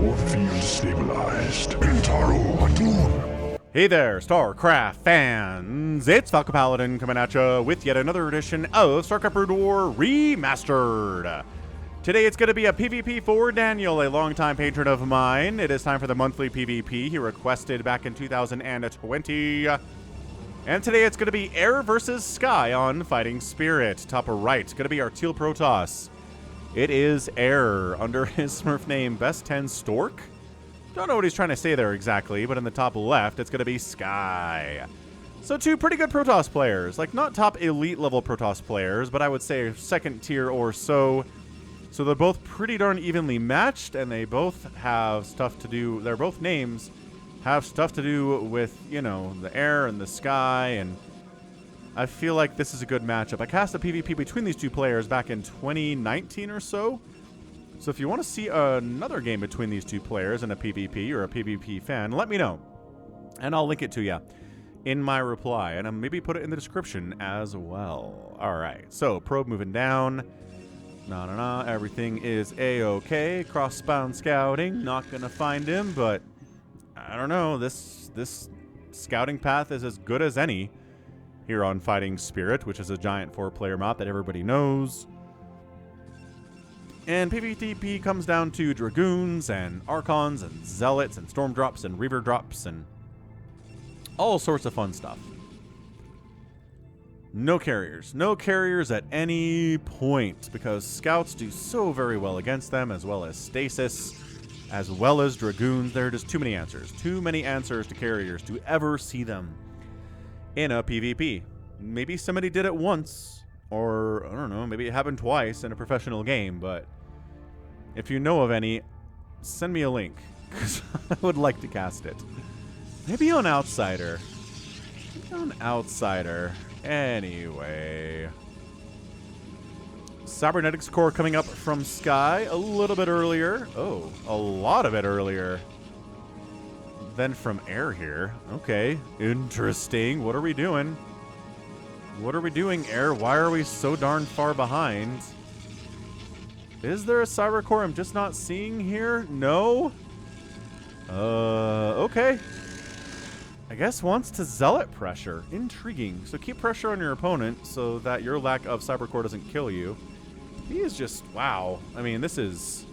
Core field stabilized. Intaro Atun. Hey there, StarCraft fans! It's Falcon Paladin coming at you with yet another edition of StarCraft Brood War Remastered. Today it's going to be a PvP for Daniel, a longtime patron of mine. It is time for the monthly PvP he requested back in 2020. And today it's going to be Air versus Sky on Fighting Spirit. Top right, going to be our Teal Protoss. It is Air under his Smurf name, Best 10 Stork. Don't know what he's trying to say there exactly, but in the top left, it's going to be Sky. So two pretty good Protoss players. Like, not top elite level Protoss players, but I would say second tier or so. So they're both pretty darn evenly matched, and they both have stuff to do. Their both names have stuff to do with, you know, the air and the sky, and I feel like this is a good matchup. I cast a PvP between these two players back in 2019 or so. So if you want to see another game between these two players in a PvP, or a PvP fan, let me know. And I'll link it to you in my reply, and I'll maybe put it in the description as well. Alright, so probe moving down. Everything is A-okay. Cross-bound scouting, not gonna find him, but I don't know. This scouting path is as good as any here on Fighting Spirit, which is a giant 4-player map that everybody knows. And PvP comes down to Dragoons and Archons and Zealots and Storm Drops and Reaver Drops and all sorts of fun stuff. No carriers. No carriers at any point, because Scouts do so very well against them, as well as Stasis, as well as Dragoons. There are just too many answers. Too many answers to carriers to ever see them in a PvP. Maybe somebody did it once, or I don't know, maybe it happened twice in a professional game, but if you know of any, send me a link, because I would like to cast it. Maybe on Outsider. Maybe on Outsider. Anyway. Cybernetics Core coming up from Sky a little bit earlier. Oh, a lot of it earlier than from Air here. Okay, interesting. What are we doing? What are we doing, Air? Why are we so darn far behind? Is there a Cyber Core I'm just not seeing here? No? Okay. I guess wants to Zealot pressure. Intriguing. So keep pressure on your opponent so that your lack of Cyber Core doesn't kill you. He is just, wow. I mean, this is...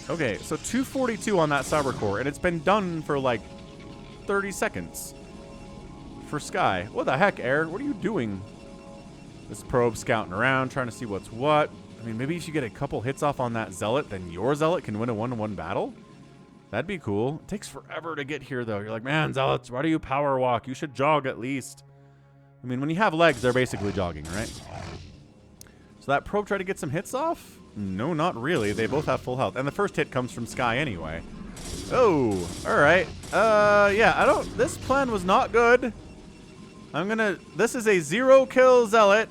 Okay, so 242 on that Cyber Core, and it's been done for like 30 seconds for Sky. What the heck, Air? What are you doing? This probe scouting around, trying to see what's what. I mean, maybe if you get a couple hits off on that Zealot, then your Zealot can win a 1-to-1 battle? That'd be cool. It takes forever to get here, though. You're like, man, Zealots, why do you power walk? You should jog at least. I mean, when you have legs, they're basically jogging, right? So that probe tried to get some hits off? No, not really. They both have full health. And the first hit comes from Sky anyway. Oh, all right. Yeah, this plan was not good. This is a 0-kill Zealot,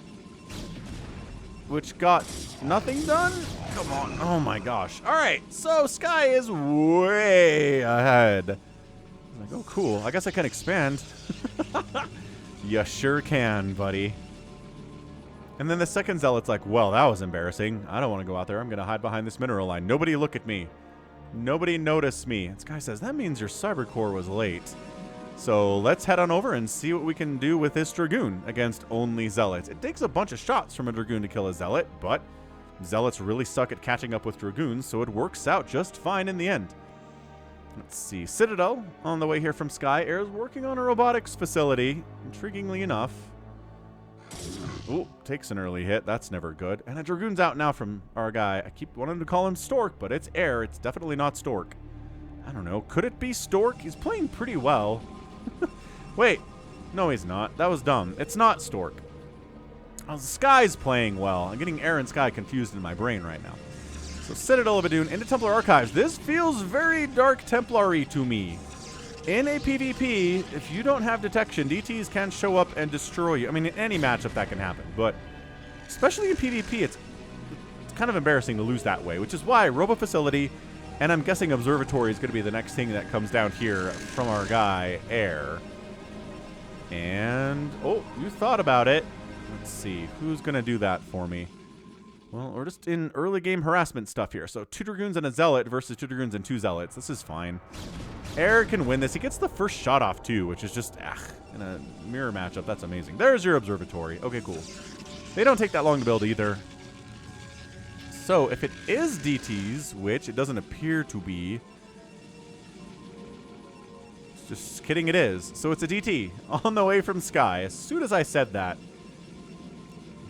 which got nothing done? Come on. Oh my gosh. All right, so Sky is way ahead. I'm like, oh, cool. I guess I can expand. You sure can, buddy. And then the second Zealot's like, well, that was embarrassing. I don't want to go out there. I'm going to hide behind this mineral line. Nobody look at me. Nobody notice me. This guy says, that means your Cyber Core was late. So let's head on over and see what we can do with this Dragoon against only Zealots. It takes a bunch of shots from a Dragoon to kill a Zealot, but Zealots really suck at catching up with Dragoons, so it works out just fine in the end. Let's see. Citadel on the way here from Sky. Air's working on a robotics facility, intriguingly enough. Ooh, takes an early hit. That's never good. And a Dragoon's out now from our guy. I keep wanting to call him Stork, but it's Air. It's definitely not Stork. I don't know. Could it be Stork? He's playing pretty well. Wait. No, he's not. That was dumb. It's not Stork. Oh, Sky's playing well. I'm getting Air and Sky confused in my brain right now. So Citadel of Adun into Templar Archives. This feels very Dark Templar-y to me. In a PvP, if you don't have detection, DTs can show up and destroy you. I mean, in any matchup that can happen, but especially in PvP, it's kind of embarrassing to lose that way, which is why Robo Facility, and I'm guessing Observatory is going to be the next thing that comes down here from our guy, Air. And, oh, you thought about it. Let's see, who's going to do that for me? Well, we're just in early game harassment stuff here. So 2 Dragoons and a Zealot versus 2 Dragoons and 2 Zealots. This is fine. Air can win this. He gets the first shot off too, which is just, in a mirror matchup, that's amazing. There's your observatory. Okay, cool. They don't take that long to build either. So if it is DTs, which it doesn't appear to be, just kidding, it is. So it's a DT on the way from Sky. As soon as I said that,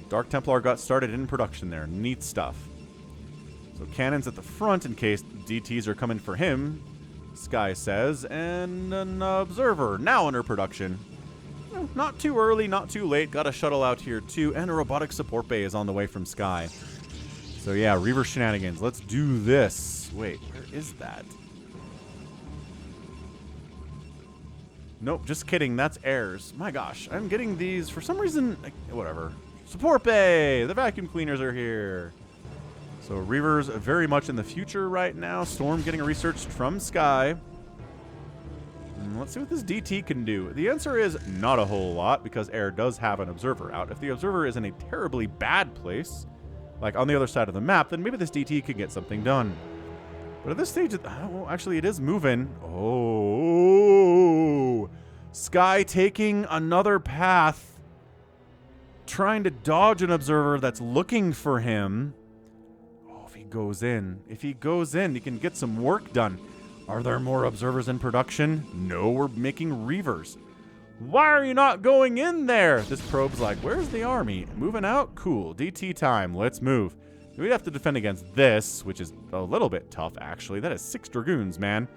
Dark Templar got started in production there. Neat stuff. So cannons at the front in case DTs are coming for him, Sky says, and an observer now under production. Not too early, not too late. Got a shuttle out here too, and a robotic support bay is on the way from Sky. So yeah, Reaver shenanigans. Let's do this. Wait, where is that? Nope, just kidding. That's airs. My gosh, I'm getting these for some reason. Whatever. Support bay. The vacuum cleaners are here. So Reavers very much in the future right now. Storm getting researched from Sky. Let's see what this DT can do. The answer is not a whole lot because Air does have an observer out. If the observer is in a terribly bad place, like on the other side of the map, then maybe this DT could get something done. But at this stage, well, actually it is moving. Oh, Sky taking another path, trying to dodge an observer that's looking for him. Oh, if he goes in, he can get some work done. Are there more observers in production? No, we're making Reavers. Why are you not going in there? This probe's like, where's the army? Moving out? Cool. DT time. Let's move. We'd have to defend against this, which is a little bit tough, actually. That is 6 Dragoons, man.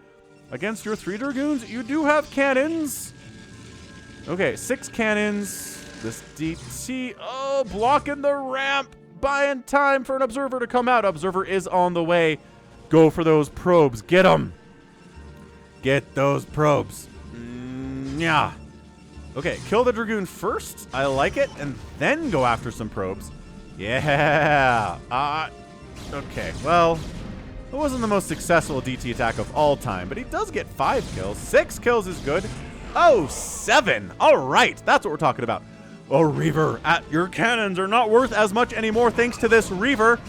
Against your 3 Dragoons, you do have cannons. Okay, 6 cannons. This DT, blocking the ramp. Buying time for an observer to come out. Observer is on the way. Go for those probes. Get them. Get those probes. Yeah. Okay, kill the Dragoon first. I like it. And then go after some probes. Yeah. Okay, well, it wasn't the most successful DT attack of all time, but he does get 5 kills. 6 kills is good. Oh, 7. All right, that's what we're talking about. Oh, Reaver, your cannons are not worth as much anymore thanks to this Reaver.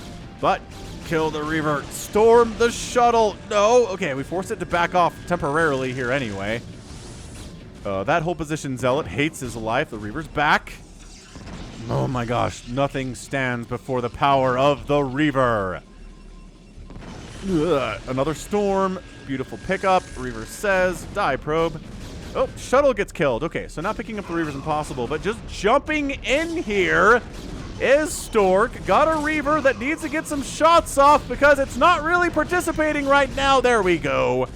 But kill the Reaver. Storm the shuttle. No. Okay, we forced it to back off temporarily here anyway. That whole position Zealot hates his life. The Reaver's back. Oh my gosh, nothing stands before the power of the Reaver. Ugh. Another storm. Beautiful pickup. Reaver says, die probe. Oh, shuttle gets killed. Okay, so not picking up the Reaver is impossible, but just jumping in here is Stork. Got a Reaver that needs to get some shots off because it's not really participating right now. There we go.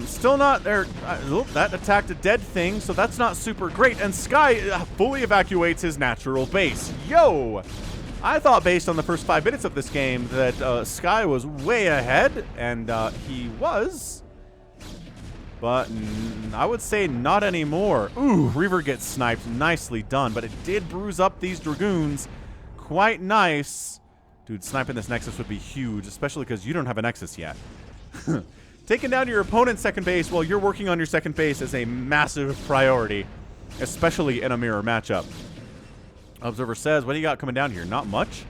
Still not there. That attacked a dead thing, so that's not super great. And Sky fully evacuates his natural base. Yo! I thought based on the first 5 minutes of this game that Sky was way ahead, and he was. But I would say not anymore. Ooh, Reaver gets sniped. Nicely done, but it did bruise up these Dragoons. Quite nice. Dude, sniping this Nexus would be huge, especially because you don't have a Nexus yet. Taking down your opponent's second base while you're working on your second base is a massive priority, especially in a mirror matchup. Observer says, what do you got coming down here? Not much?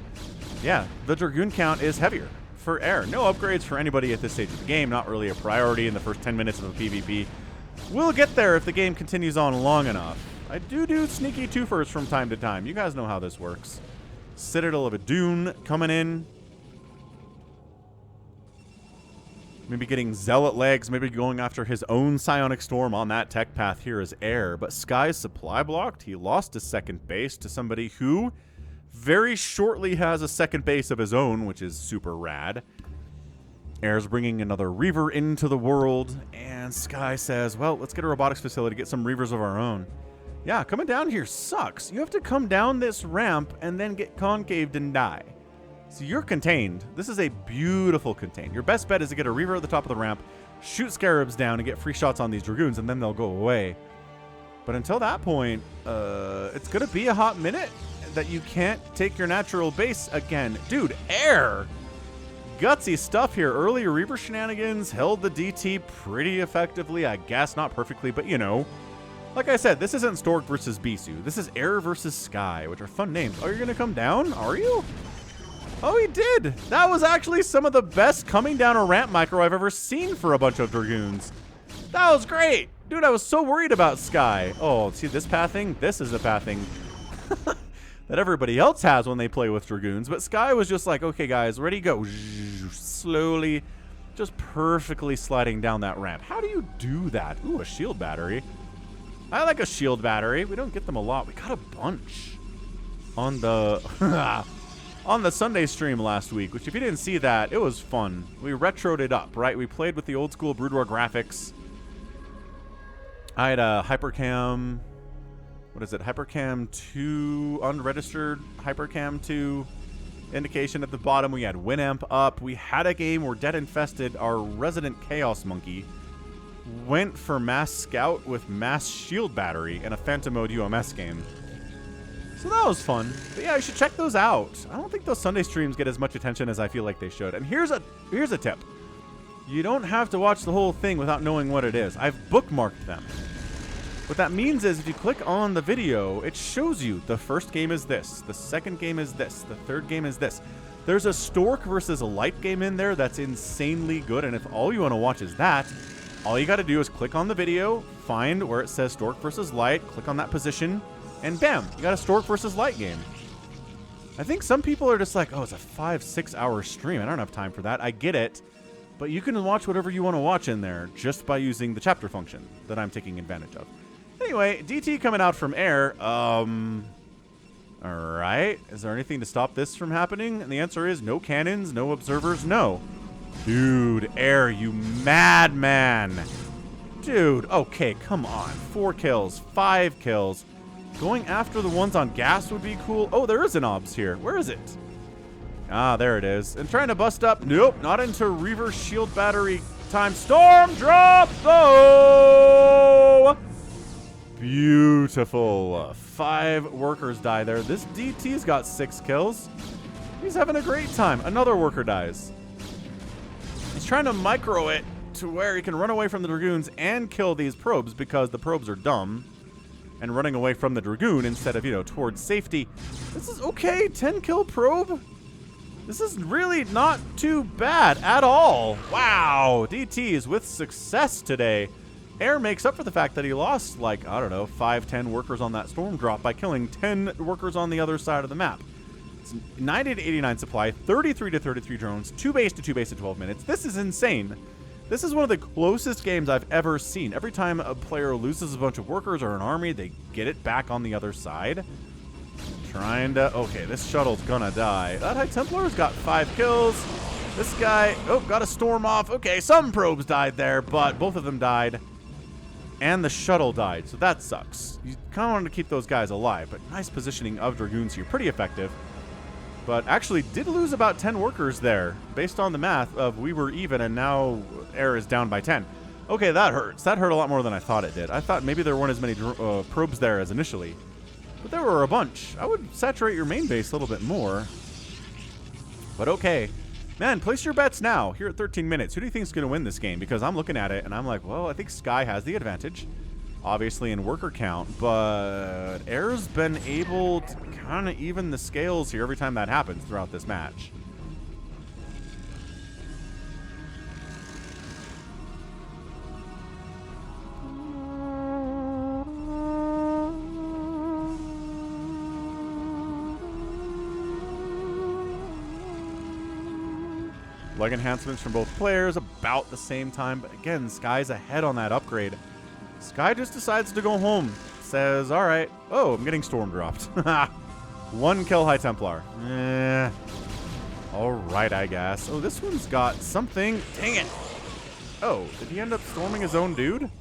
Yeah, the Dragoon count is heavier for Air. No upgrades for anybody at this stage of the game. Not really a priority in the first 10 minutes of a PvP. We'll get there if the game continues on long enough. I do sneaky twofers from time to time. You guys know how this works. Citadel of a Dune coming in. Maybe getting Zealot legs, maybe going after his own Psionic Storm on that tech path here is Air. But Sky's supply blocked. He lost his second base to somebody who very shortly has a second base of his own, which is super rad. Air's bringing another Reaver into the world, and Sky says, well, let's get a robotics facility, get some Reavers of our own. Yeah, coming down here sucks. You have to come down this ramp and then get concaved and die. So you're contained. This is a beautiful contain. Your best bet is to get a Reaver at the top of the ramp, shoot Scarabs down, and get free shots on these Dragoons, and then they'll go away. But until that point, it's going to be a hot minute that you can't take your natural base again. Dude, Air! Gutsy stuff here. Early Reaver shenanigans held the DT pretty effectively. I guess not perfectly, but you know. Like I said, this isn't Stork versus Bisu. This is Air versus Sky, which are fun names. Oh, you're going to come down? Are you? Oh, he did. That was actually some of the best coming down a ramp micro I've ever seen for a bunch of Dragoons. That was great. Dude, I was so worried about Sky. Oh, see this pathing? This is a pathing that everybody else has when they play with Dragoons. But Sky was just like, okay, guys, ready, go. Slowly, just perfectly sliding down that ramp. How do you do that? Ooh, a shield battery. I like a shield battery. We don't get them a lot. We got a bunch on the on the Sunday stream last week, which if you didn't see that, it was fun. We retroed it up, right? We played with the old school Brood War graphics. I had a Hypercam, what is it? Hypercam 2, unregistered Hypercam 2 indication at the bottom. We had Winamp up. We had a game where Dead Infested, our resident Chaos Monkey, went for Mass Scout with Mass Shield Battery in a Phantom Mode UMS game. So that was fun. But yeah, you should check those out. I don't think those Sunday streams get as much attention as I feel like they should. And here's a tip. You don't have to watch the whole thing without knowing what it is. I've bookmarked them. What that means is if you click on the video, it shows you the first game is this, the second game is this, the third game is this. There's a Stork versus a Light game in there that's insanely good, and if all you want to watch is that, all you got to do is click on the video, find where it says Stork versus Light, click on that position, and bam, you got a Stork versus Light game. I think some people are just like, oh, it's a 5-6 hour stream. I don't have time for that. I get it. But you can watch whatever you want to watch in there just by using the chapter function that I'm taking advantage of. Anyway, DT coming out from Air. All right. Is there anything to stop this from happening? And the answer is no cannons, no observers, no. Dude, Air, you madman. Dude, okay, come on. 4 kills, 5 kills. Going after the ones on gas would be cool. Oh, there is an obs here. Where is it? Ah, there it is. And trying to bust up. Nope, not into reverse shield battery time. Storm drop, though. Beautiful. 5 workers die there. This DT's got 6 kills. He's having a great time. Another worker dies. He's trying to micro it to where he can run away from the Dragoons and kill these probes because the probes are dumb and running away from the Dragoon instead of, you know, towards safety. This is okay. 10 kill probe. This is really not too bad at all. Wow. DT is with success today. Air makes up for the fact that he lost, like, I don't know, 5-10 workers on that storm drop by killing 10 workers on the other side of the map. It's 90 to 89 supply, 33 to 33 drones, 2 base to 2 base in 12 minutes. This is insane. This is one of the closest games I've ever seen. Every time a player loses a bunch of workers or an army, they get it back on the other side. Trying to... Okay, this shuttle's gonna die. That High Templar's got 5 kills. This guy... Oh, got a storm off. Okay, some probes died there, but both of them died. And the shuttle died, so that sucks. You kind of wanted to keep those guys alive, but nice positioning of Dragoons here. Pretty effective. But actually did lose about 10 workers there, based on the math of we were even, and now Air is down by 10. Okay, that hurts. That hurt a lot more than I thought it did. I thought maybe there weren't as many probes there as initially. But there were a bunch. I would saturate your main base a little bit more. But okay. Man, place your bets now. Here at 13 minutes. Who do you think is going to win this game? Because I'm looking at it, and I'm like, well, I think Sky has the advantage. Obviously in worker count. But Air's been able to kind of even the scales here every time that happens throughout this match. Leg enhancements from both players about the same time, but again, Sky's ahead on that upgrade. Sky just decides to go home. Says, all right. Oh, I'm getting storm dropped. 1 kill High Templar. All right, I guess. Oh, this one's got something. Dang it. Oh, did he end up storming his own dude?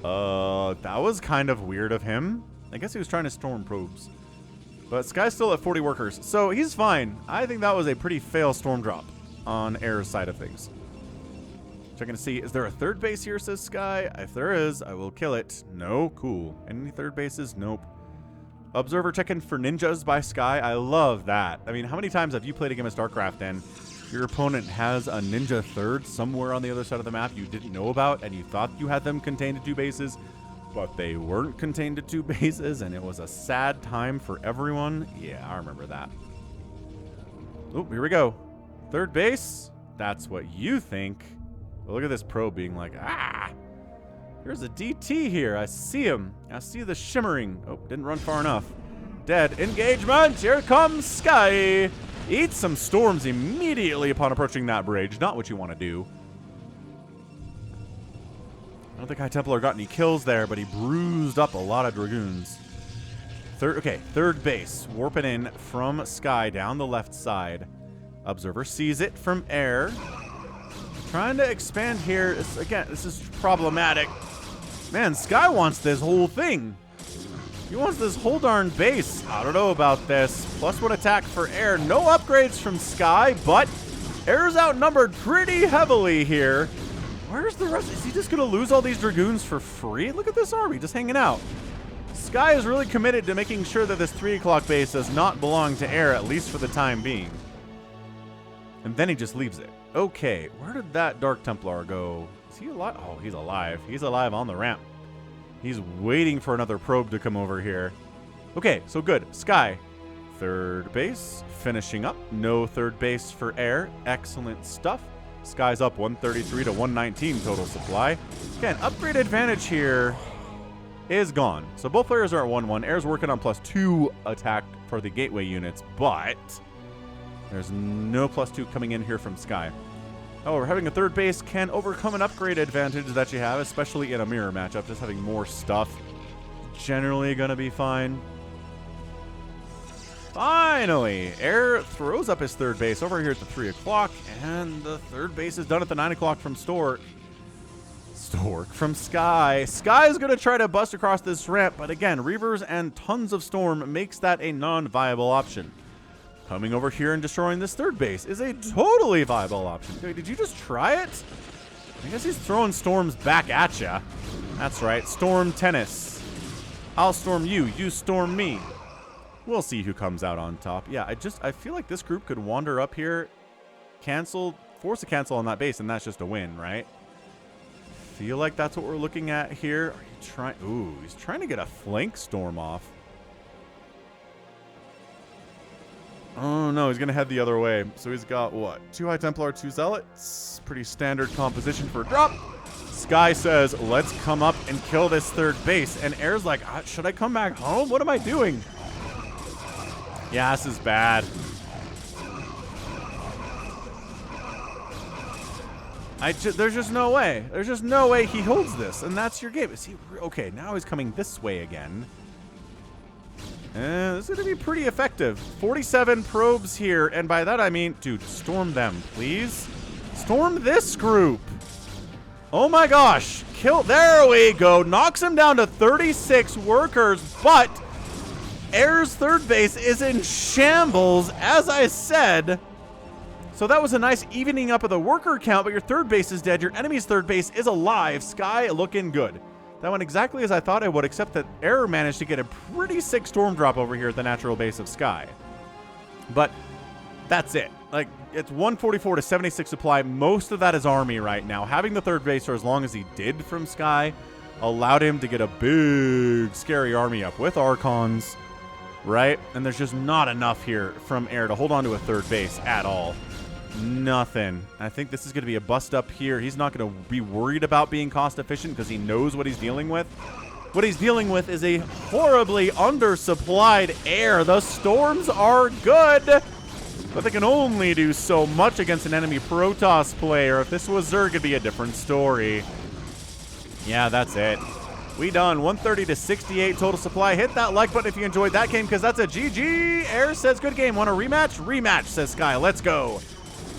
That was kind of weird of him. I guess he was trying to storm probes. But Sky's still at 40 workers, so he's fine. I think that was a pretty fail storm drop on Air's side of things. Checking to see, is there a third base here, says Sky? If there is, I will kill it. No, cool. Any third bases? Nope. Observer checking for ninjas by Sky. I love that. I mean, how many times have you played a game of StarCraft and your opponent has a ninja third somewhere on the other side of the map you didn't know about and you thought you had them contained in 2 bases, but they weren't contained to 2 bases, and it was a sad time for everyone. Yeah, I remember that. Oh, here we go. 3rd base. That's what you think. Well, look at this probe being like, ah! There's a DT here. I see him. I see the shimmering. Oh, didn't run far enough. Dead. Engagement. Here comes Sky. Eat some storms immediately upon approaching that bridge. Not what you want to do. I don't think High Templar got any kills there, but he bruised up a lot of Dragoons. 3rd base. Warping in from Sky down the left side. Observer sees it from air. Trying to expand here. Again, this is problematic. Man, Sky wants this whole thing. He wants this whole darn base. I don't know about this. +1 attack for air. No upgrades from Sky, but air's outnumbered pretty heavily here. Where's the rest? Is he just going to lose all these Dragoons for free? Look at this army just hanging out. Sky is really committed to making sure that this 3 o'clock base does not belong to air, at least for the time being. And then he just leaves it. Okay, where did that Dark Templar go? Is he alive? Oh, he's alive. He's alive on the ramp. He's waiting for another probe to come over here. Okay, so good. Sky, 3rd base, finishing up. No 3rd base for air. Excellent stuff. Sky's up 133 to 119 total supply. Again, upgrade advantage here is gone. So both players are at 1-1. Air's working on +2 attack for the gateway units, but there's no +2 coming in here from Sky. However, having a 3rd base can overcome an upgrade advantage that you have, especially in a mirror matchup. Just having more stuff, generally going to be fine. Finally, Air throws up his 3rd base over here at the 3 o'clock, and the 3rd base is done at the 9 o'clock from Stork. From Sky. Sky is going to try to bust across this ramp, but again, Reavers and tons of Storm makes that a non-viable option. Coming over here and destroying this 3rd base is a totally viable option. Did you just try it? I guess he's throwing storms back at ya. That's right, storm tennis. I'll storm you, you storm me. We'll see who comes out on top. Yeah, I feel like this group could wander up here, force a cancel on that base, and that's just a win, right? Feel like that's what we're looking at here. Are you trying? Ooh, he's trying to get a flank storm off. Oh no, he's gonna head the other way. So he's got what? 2 High Templar, 2 Zealots. Pretty standard composition for a drop. Sky says, let's come up and kill this 3rd base. And Air's like, should I come back home? What am I doing? Yeah, this is bad. There's just no way. There's just no way he holds this. And that's your game. Is he okay, now he's coming this way again. This is going to be pretty effective. 47 probes here. And by that I mean, dude, storm them, please. Storm this group. Oh my gosh. There we go. Knocks him down to 36 workers. But Air's 3rd base is in shambles, as I said. So that was a nice evening up of the worker count, but your 3rd base is dead. Your enemy's 3rd base is alive. Sky looking good. That went exactly as I thought it would, except that Air managed to get a pretty sick storm drop over here at the natural base of Sky. But that's it. Like, it's 144 to 76 supply. Most of that is army right now. Having the 3rd base for as long as he did from Sky allowed him to get a big, scary army up with Archons, right? And there's just not enough here from Air to hold on to a 3rd base at all. Nothing. I think this is going to be a bust up here. He's not going to be worried about being cost efficient because he knows what he's dealing with. What he's dealing with is a horribly undersupplied Air. The storms are good, but they can only do so much against an enemy Protoss player. If this was Zerg, it'd be a different story. Yeah, that's it. We done. 130 to 68 total supply. Hit that like button if you enjoyed that game, because that's a GG. Air says good game. Want a rematch? Rematch, says Sky. Let's go.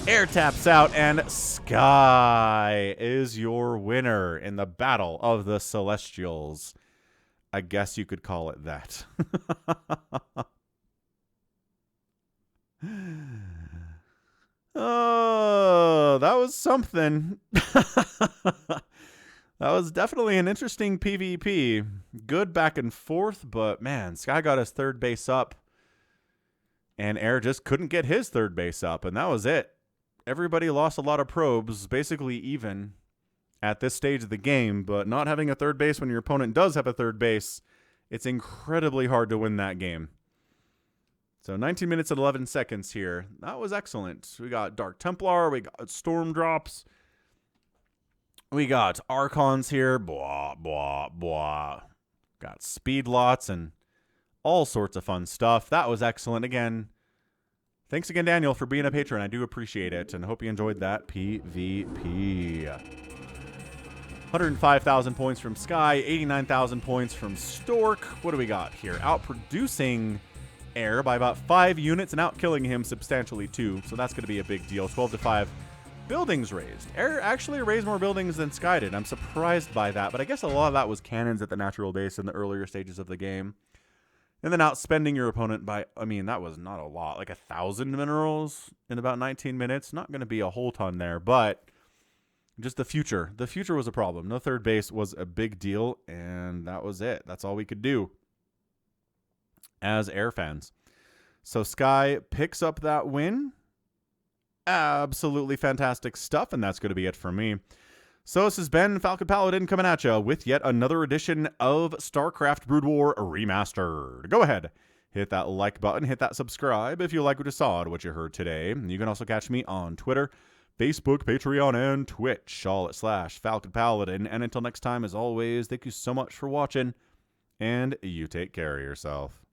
Air taps out, and Sky is your winner in the Battle of the Celestials. I guess you could call it that. Oh, that was something. That was definitely an interesting PvP. Good back and forth, but man, Sky got his 3rd base up, and Air just couldn't get his 3rd base up, and that was it. Everybody lost a lot of probes, basically even. at this stage of the game, but not having a third base when your opponent does have a third base, it's incredibly hard to win that game. So 19 minutes and 11 seconds here. That was excellent. We got Dark Templar. We got Storm Drops. We got Archons here. Blah, blah, blah. Got Speed Lots and all sorts of fun stuff. That was excellent. Again, thanks again, Daniel, for being a patron. I do appreciate it, and hope you enjoyed that PvP. 105,000 points from Sky, 89,000 points from Stork. What do we got here? Outproducing Air by about 5 units and outkilling him substantially too. So that's going to be a big deal. 12-5 buildings raised. Air actually raised more buildings than Sky did. I'm surprised by that, but I guess a lot of that was cannons at the natural base in the earlier stages of the game. And then outspending your opponent by, I mean, that was not a lot. Like 1,000 minerals in about 19 minutes. Not going to be a whole ton there, but just the future. The future was a problem. No third base was a big deal, and that was it. That's all we could do as Air fans. So Sky picks up that win. Absolutely fantastic stuff, and that's going to be it for me. So this has been Falcon Paladin coming at you with yet another edition of StarCraft Brood War Remastered. Go ahead, hit that like button, hit that subscribe if you like what you saw and what you heard today. You can also catch me on Twitter, Facebook, Patreon, and Twitch, all at /Falcon Paladin. And until next time, as always, thank you so much for watching, and you take care of yourself.